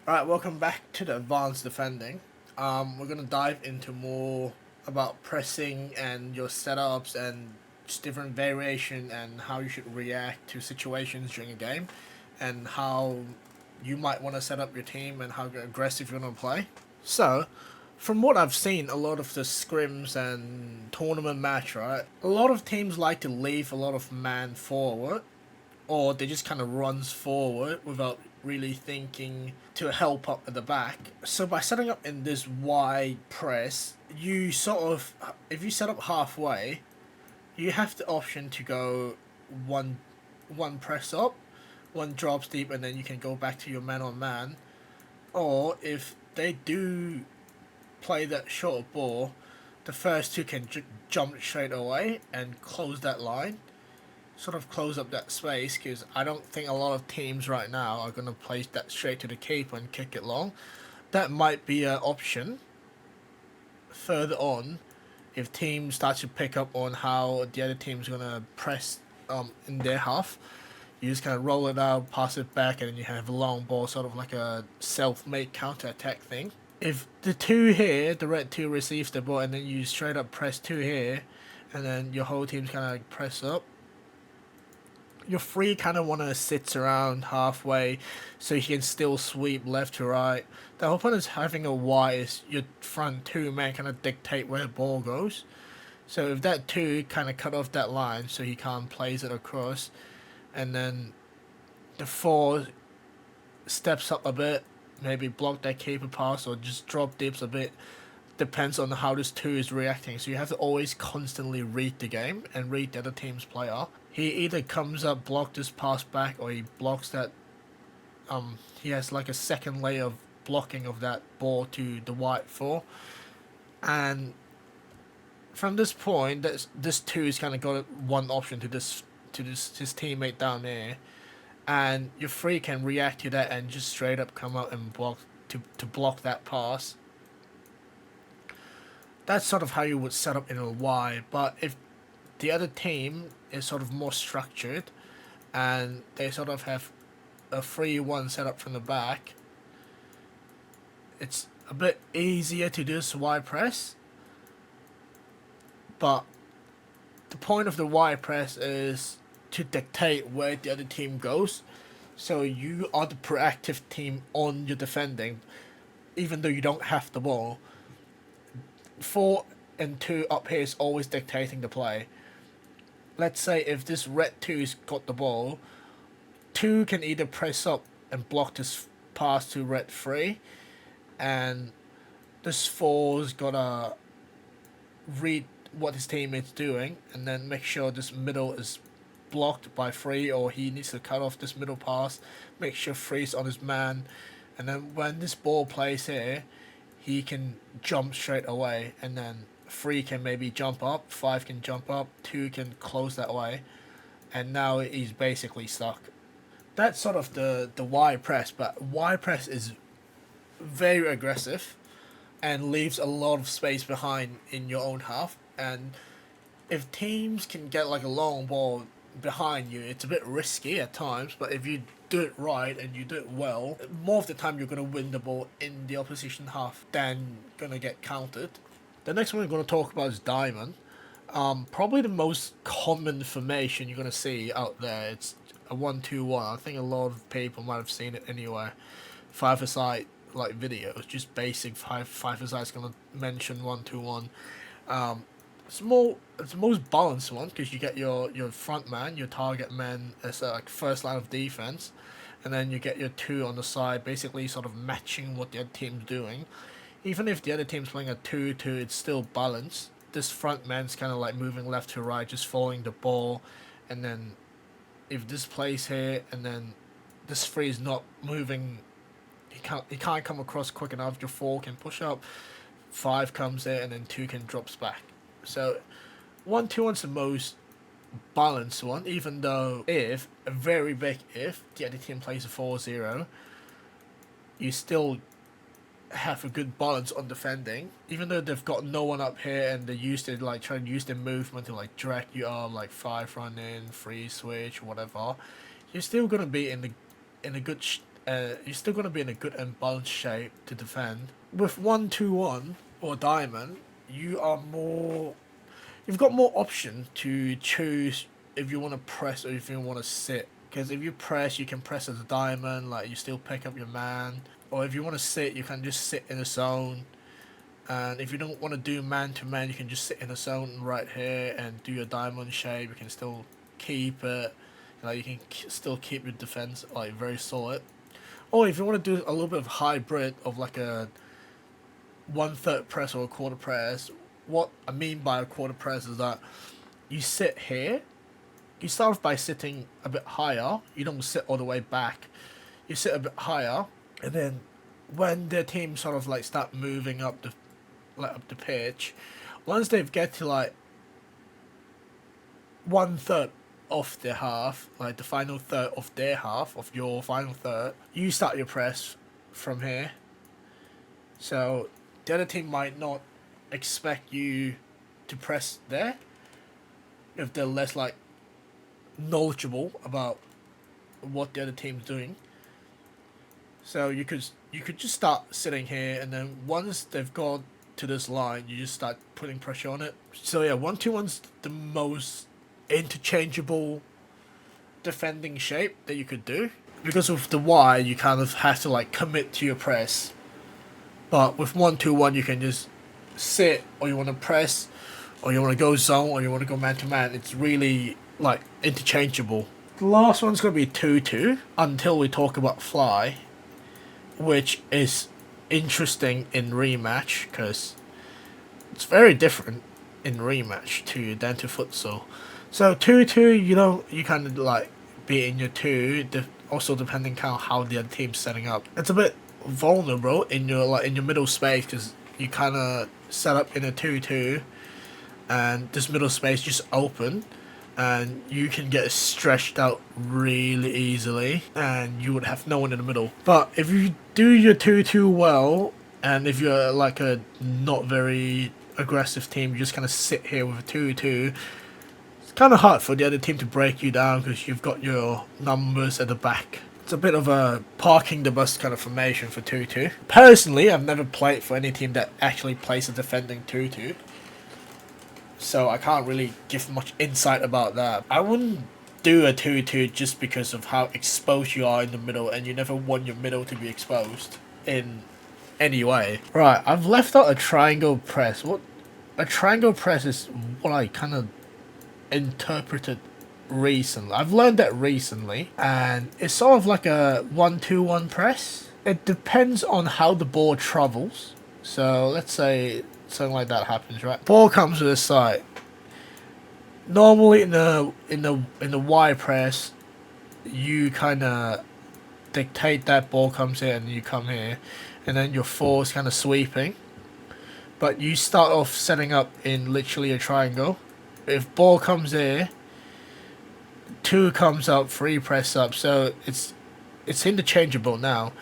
Alright, welcome back to the advanced defending. We're gonna dive into more about pressing and your setups and just different variation and how you should react to situations during a game and how you might want to set up your team and how aggressive you're gonna play. So, from what I've seen, a lot of the scrims and tournament match, right? A lot of teams like to leave a lot of man forward or they just kind of runs forward without really thinking to help up at the back. So by setting up in this wide press, you sort of, if you set up halfway, you have the option to go one one press up, one drops deep, and then you can go back to your man on man. Or if they do play that short ball, the first two can jump straight away and close that line, sort of close up that space, because I don't think a lot of teams right now are going to place that straight to the keeper and kick it long. That might be an option further on if teams start to pick up on how the other team's going to press in their half. You just kind of roll it out, pass it back, and then you have a long ball, sort of like a self-made counter-attack thing. If the two here, the red two receives the ball, and then you straight up press two here, and then your whole team's kind of press up, your free kind of want to sit around halfway so he can still sweep left to right. The whole point is having a wide is your front two man kind of dictate where the ball goes. So if that two kind of cut off that line so he can't place it across, and then the four steps up a bit, maybe block that keeper pass or just drop dips a bit, depends on how this two is reacting. So you have to always constantly read the game and read the other team's player. He either comes up, block this pass back, or he blocks that. He has like a second layer of blocking of that ball to the white four, and from this point, this two is kind of got one option to this his teammate down there, and your free can react to that and just straight up come out and block to block that pass. That's sort of how you would set up in a Y. But if the other team is sort of more structured and they sort of have a 3-1 set up from the back, it's a bit easier to do this Y press. But the point of the Y press is to dictate where the other team goes. So you are the proactive team on your defending, even though you don't have the ball. 4 and 2 up here is always dictating the play. Let's say if this red 2's got the ball, 2 can either press up and block this pass to red 3, and this 4's gotta read what his teammate's doing and then make sure this middle is blocked by 3, or he needs to cut off this middle pass, make sure 3's on his man, and then when this ball plays here, he can jump straight away, and then 3 can maybe jump up, 5 can jump up, 2 can close that way, and now he's basically stuck. That's sort of the Y press, but Y press is very aggressive and leaves a lot of space behind in your own half. And if teams can get like a long ball behind you, it's a bit risky at times, but if you do it right and you do it well, more of the time you're going to win the ball in the opposition half than going to get countered. The next one we're going to talk about is diamond. Probably the most common formation you're going to see out there. It's a 1-2-1. I think a lot of people might have seen it anywhere. Five-a-side like videos, just basic five-a-side is going to mention 1-2-1. It's the most balanced one because you get your front man, your target man as a like first line of defense, and then you get your two on the side, basically sort of matching what the other team's doing. Even if the other team's playing a 2-2, it's still balanced. This front man's kind of like moving left to right, just following the ball, and then if this plays here, and then this three is not moving, he can't come across quick enough. Your 4 can push up, 5 comes there, and then 2 can drops back. So 1-2-1's the most balanced one, even though if, a very big if, the other team plays a 4-0, you still have a good balance on defending. Even though they've got no one up here and they used to like try to use their movement to like drag you up, like 5 run in, 3 switch, whatever, you're still gonna be in a good you're still going to be in a good and balanced shape to defend. With 1-2-1 or diamond, you are more. You've got more option to choose if you want to press or if you want to sit. Because if you press, you can press as a diamond, like you still pick up your man. Or if you want to sit, you can just sit in a zone. And if you don't want to do man to man, you can just sit in a zone right here and do your diamond shape. You can still keep it. Like you can still keep your defense like very solid. Or if you want to do a little bit of hybrid of like a 1/3 press or a quarter press, what I mean by a quarter press is that you sit here. You start off by sitting a bit higher. You don't sit all the way back. You sit a bit higher, and then when their team sort of like start moving up the pitch, once they've get to like 1/3 of their half, like the final third of their half of your final third, you start your press from here. So the other team might not expect you to press there if they're less like knowledgeable about what the other team's doing. So you could just start sitting here, and then once they've got to this line, you just start putting pressure on it. So yeah, 1-2-1's the most interchangeable defending shape that you could do. Because with the Y, you kind of have to like commit to your press. But with 1-2-1, you can just sit, or you want to press, or you want to go zone, or you want to go man to man. It's really like interchangeable. The last one's gonna be 2-2 until we talk about fly, which is interesting in rematch because it's very different in rematch than to futsal. So 2-2, you kind of like be in your two. Also depending how the other team's setting up, it's a bit vulnerable in your middle space because you kind of set up in a 2-2, and this middle space just open, and you can get stretched out really easily, and you would have no one in the middle. But if you do your 2-2 well, and if you're like a not very aggressive team, you just kind of sit here with a 2-2. It's kind of hard for the other team to break you down because you've got your numbers at the back. It's a bit of a parking the bus kind of formation for 2-2. Personally, I've never played for any team that actually plays a defending 2-2. So I can't really give much insight about that. I wouldn't do a 2-2 just because of how exposed you are in the middle, and you never want your middle to be exposed in any way. Right, I've left out a triangle press. What a triangle press is what I kind of interpreted recently. I've learned that recently, and it's sort of like a 1-2-1 press. It depends on how the ball travels. So let's say something like that happens, right? Ball comes to the side. Normally in the Y press, you kind of dictate that ball comes here and you come here, and then your four is kind of sweeping. But you start off setting up in literally a triangle. If ball comes here, 2 comes up, 3 press up. So it's interchangeable now.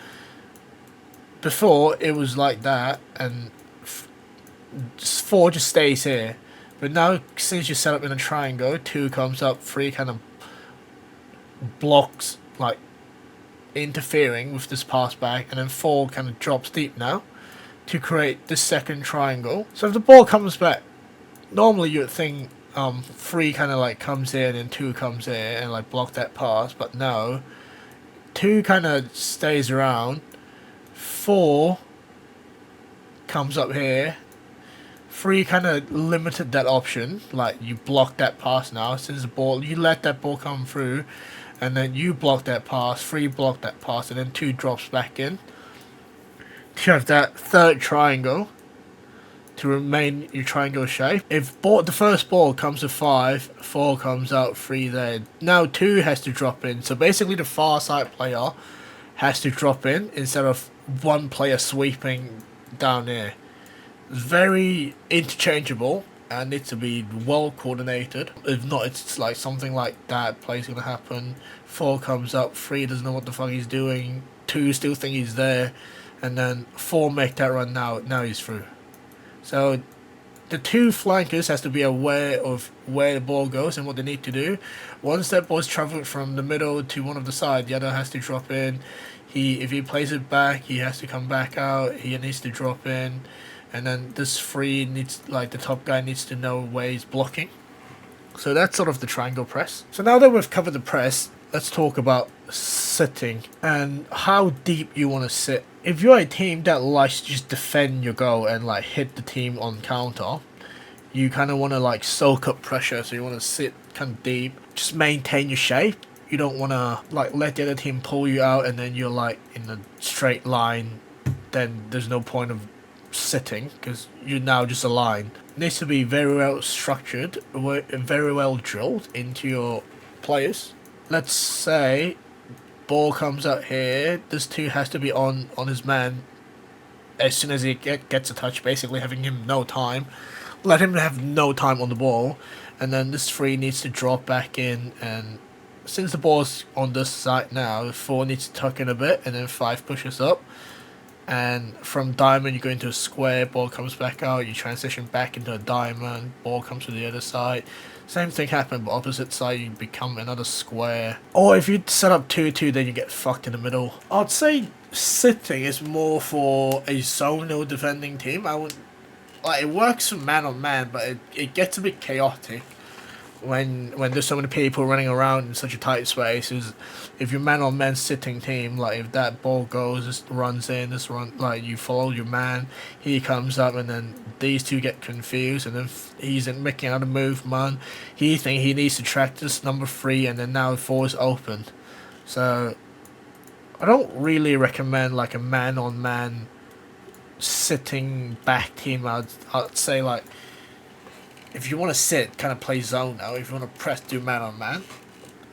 Before it was like that, and 4 just stays here. But now, since you set up in a triangle, 2 comes up, 3 kind of blocks, like interfering with this pass back, and then 4 kind of drops deep now to create this second triangle. So if the ball comes back, normally you would think 3 kind of like comes here and then 2 comes here and like block that pass, but no, 2 kind of stays around, 4 comes up here, 3 kind of limited that option, like you block that pass now, since the ball, you let that ball come through, and then you block that pass, 3 block that pass, and then 2 drops back in. You have that third triangle to remain your triangle shape. If the first ball comes to 5, 4 comes out, 3 there. Now 2 has to drop in, so basically the far side player has to drop in instead of one player sweeping down here. It's very interchangeable and needs to be well coordinated. If not, it's like something like that play's gonna happen. 4 comes up, 3 doesn't know what the fuck he's doing, 2 still think he's there, and then 4 make that run now he's through. So the two flankers has to be aware of where the ball goes and what they need to do. Once that ball's traveled from the middle to one of the side, the other has to drop in. If he plays it back, he has to come back out. He needs to drop in, and then this free needs, like, the top guy needs to know where he's blocking. So that's sort of the triangle press. So now that we've covered the press, let's talk about sitting and how deep you want to sit. If you're a team that likes to just defend your goal and like hit the team on counter, you kind of want to like soak up pressure. So you want to sit kind of deep, just maintain your shape. You don't want to like let the other team pull you out and then you're like in a straight line. Then there's no point of sitting because you're now just a line. It needs to be very well structured, very well drilled into your players. Let's say ball comes out here. This two has to be on his man as soon as he gets a touch, basically having him no time. Let him have no time on the ball, and then this three needs to drop back in. And since the ball's on this side now, 4 needs to tuck in a bit, and then 5 pushes up. And from diamond you go into a square, ball comes back out, you transition back into a diamond, ball comes to the other side. Same thing happened, but opposite side you become another square. Or if you set up 2-2, then you get fucked in the middle. I'd say sitting is more for a zonal defending team. I would like, it works for man on man, but it gets a bit chaotic when there's so many people running around in such a tight space. Is if you're man on man sitting team, like if that ball goes, just runs in, just run, like you follow your man, he comes up and then these two get confused and then he's making another move, man. He thinks he needs to track this number 3 and then now 4 is open. So I don't really recommend like a man on man sitting back team. I'd say like, if you want to sit, kind of play zone now. If you want to press, do man on man.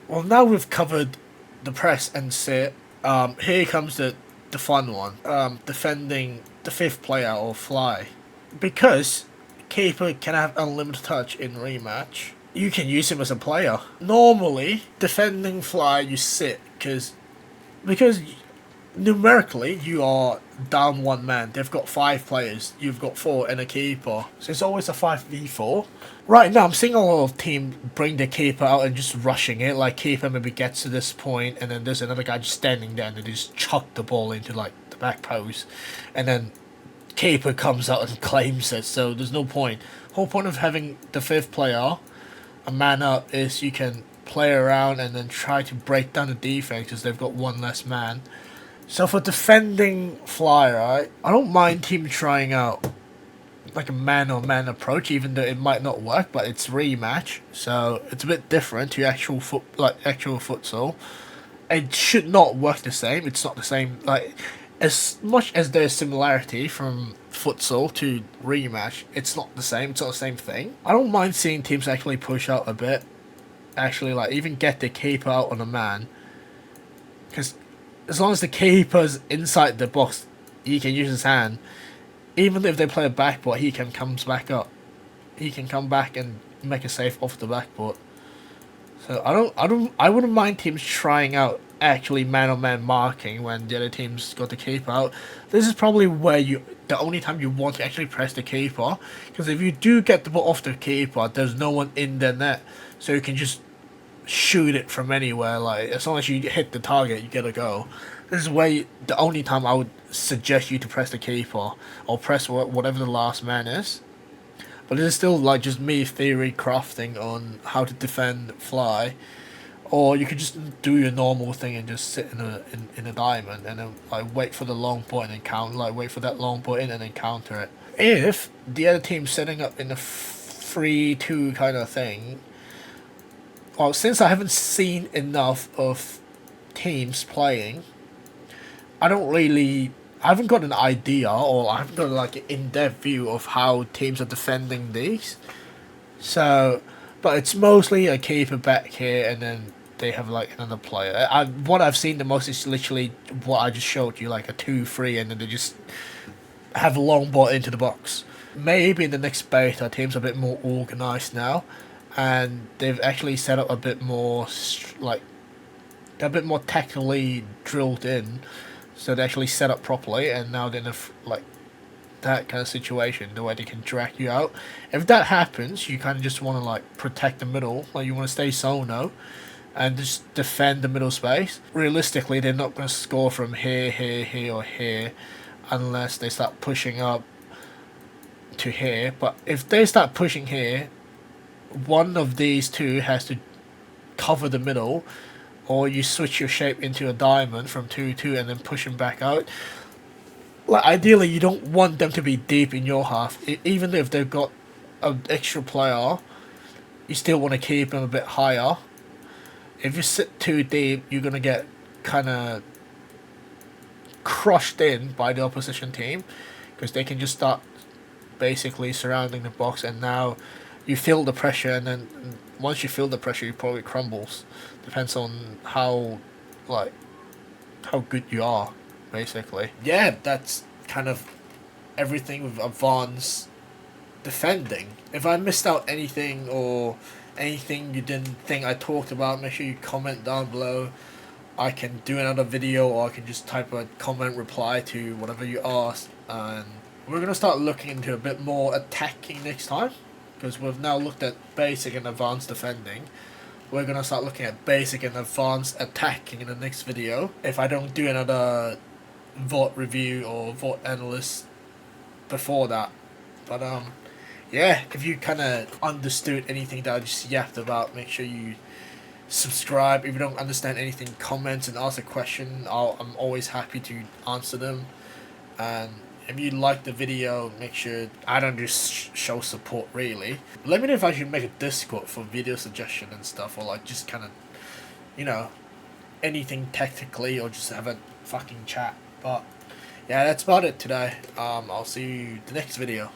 Well, now we've covered the press and sit. Here comes the fun one. Defending the 5th player or fly. Because keeper can have unlimited touch in rematch, you can use him as a player. Normally, defending fly, you sit because numerically you are down 1 man. They've got 5 players, you've got 4 and a keeper, so it's always a 5v4. Right now I'm seeing a lot of teams bring the keeper out and just rushing it, like keeper maybe gets to this point and then there's another guy just standing there and they just chuck the ball into like the back post and then keeper comes out and claims it. So there's no point. Whole point of having the 5th player a man up is you can play around and then try to break down the defense because they've got 1 less man. So for defending fly, right, I don't mind team trying out like a man-on-man approach, even though it might not work, but it's rematch, so it's a bit different to actual futsal. It should not work the same. It's not the same. Like, as much as there's similarity from futsal to rematch, it's not the same. It's not the same thing. I don't mind seeing teams actually push out a bit. Actually, like even get the keeper out on a man, because as long as the keeper's inside the box, he can use his hand. Even if they play a backboard, he can comes back up. He can come back and make a save off the backboard. So I wouldn't mind teams trying out actually man-on-man marking when the other team's got the keeper out. This is probably where the only time you want to actually press the keeper, because if you do get the ball off the keeper, there's no one in the net, so you can just shoot it from anywhere. Like as long as you hit the target, you get a go. This is where the only time I would suggest you to press the keeper or press whatever the last man is. But this is still like just me theory crafting on how to defend fly, or you could just do your normal thing and just sit in a diamond and then like wait for the long ball and then counter, like wait for that long ball in and then counter it. If the other team's setting up in a 3-2 kind of thing, well, since I haven't seen enough of teams playing, I haven't got an idea, or I haven't got like an in-depth view of how teams are defending these. So, but it's mostly a keeper back here, and then they have like another player. What I've seen the most is literally what I just showed you, like a 2-3, and then they just have a long ball into the box. Maybe in the next beta, teams are a bit more organized now, and they've actually set up a bit more like they're a bit more technically drilled in. So they actually set up properly, and now they're like that kind of situation, the way they can drag you out. If that happens, you kind of just want to like protect the middle, like you want to stay solo and just defend the middle space. Realistically, they're not going to score from here, here, here, or here unless they start pushing up to here. But if they start pushing here, one of these two has to cover the middle, or you switch your shape into a diamond from 2-2 and then push them back out. Like ideally, you don't want them to be deep in your half. Even if they've got an extra player, you still want to keep them a bit higher. If you sit too deep, you're gonna get kind of crushed in by the opposition team because they can just start basically surrounding the box, and now you feel the pressure, and then once you feel the pressure, you probably crumbles. Depends on like how good you are, basically. Yeah, that's kind of everything with advanced defending. If I missed out anything or anything you didn't think I talked about, make sure you comment down below. I can do another video, or I can just type a comment reply to whatever you asked. And we're going to start looking into a bit more attacking next time, because we've now looked at basic and advanced defending. We're going to start looking at basic and advanced attacking in the next video, if I don't do another VOD review or VOD analyst before that. But yeah, if you kind of understood anything that I just yapped about, make sure you subscribe. If you don't understand anything, comment and ask a question. I'm always happy to answer them. And if you like the video, make sure I don't just show support really. Let me know if I should make a Discord for video suggestion and stuff, or like just kind of, you know, anything technically, or just have a fucking chat. But yeah, that's about it today. I'll see you the next video.